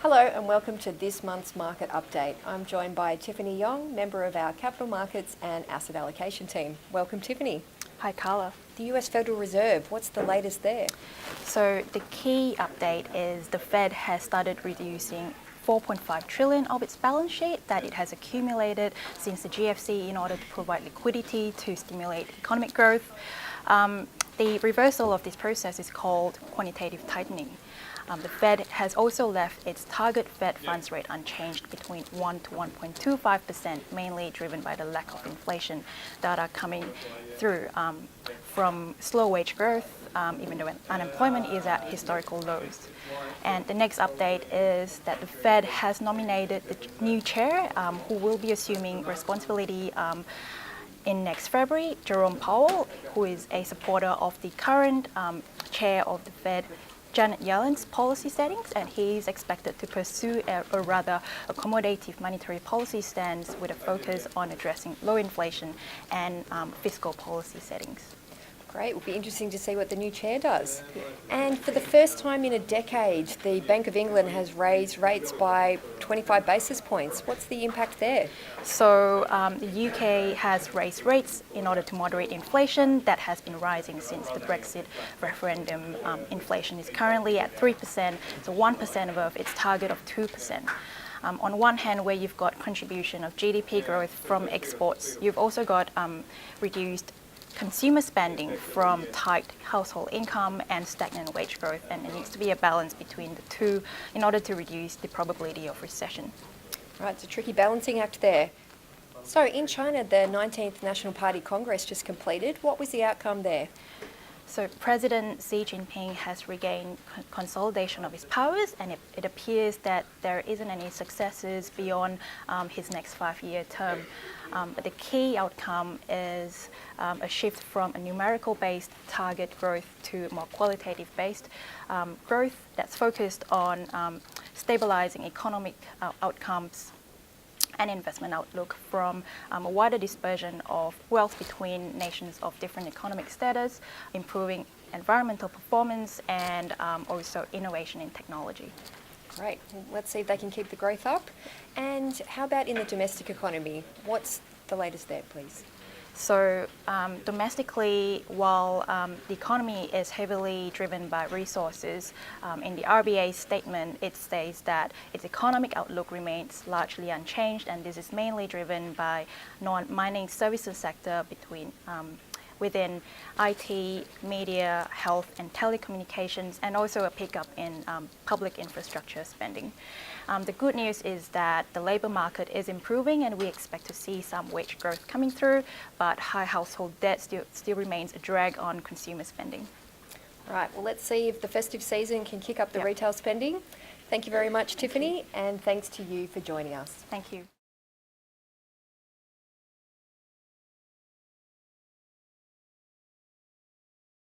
Hello and welcome to this month's market update. I'm joined by Tiffany Yong, member of our capital markets and asset allocation team. Welcome, Tiffany. Hi, Carla. The US Federal Reserve, what's the latest there? So the key update is the Fed has started reducing 4.5 trillion of its balance sheet that it has accumulated since the GFC in order to provide liquidity to stimulate economic growth. The reversal of this process is called quantitative tightening. The Fed has also left its target Fed funds rate unchanged between 1 to 1.25%, mainly driven by the lack of inflation data coming through from slow wage growth, even though unemployment is at historical lows. And the next update is that the Fed has nominated the new chair who will be assuming responsibility in next February, Jerome Powell, who is a supporter of the current chair of the Fed, Janet Yellen's policy settings, and he is expected to pursue a rather accommodative monetary policy stance with a focus on addressing low inflation and fiscal policy settings. Great, it will be interesting to see what the new chair does. And for the first time in a decade, the Bank of England has raised rates by 25 basis points. What's the impact there? So the UK has raised rates in order to moderate inflation that has been rising since the Brexit referendum. Inflation is currently at 3%, so 1% above its target of 2%. On one hand, where you've got contribution of GDP growth from exports, you've also got reduced consumer spending from tight household income and stagnant wage growth, and there needs to be a balance between the two in order to reduce the probability of recession. Right, it's a tricky balancing act there. So in China, the 19th National Party Congress just completed. What was the outcome there? So President Xi Jinping has regained consolidation of his powers, and it appears that there isn't any successes beyond his next 5-year term. But the key outcome is a shift from a numerical-based target growth to more qualitative-based growth that's focused on stabilizing economic outcomes and investment outlook from a wider dispersion of wealth between nations of different economic status, improving environmental performance, and also innovation in technology. Great. Well, let's see if they can keep the growth up. And how about in the domestic economy? What's the latest there, please? So domestically, while the economy is heavily driven by resources, in the RBA's statement, it states that its economic outlook remains largely unchanged, and this is mainly driven by non-mining services sector within IT, media, health, and telecommunications, and also a pickup in public infrastructure spending. The good news is that the labor market is improving, and we expect to see some wage growth coming through, but high household debt still remains a drag on consumer spending. Right, well, let's see if the festive season can kick up the retail spending. Thank you very much, Tiffany, and thanks to you for joining us. Thank you.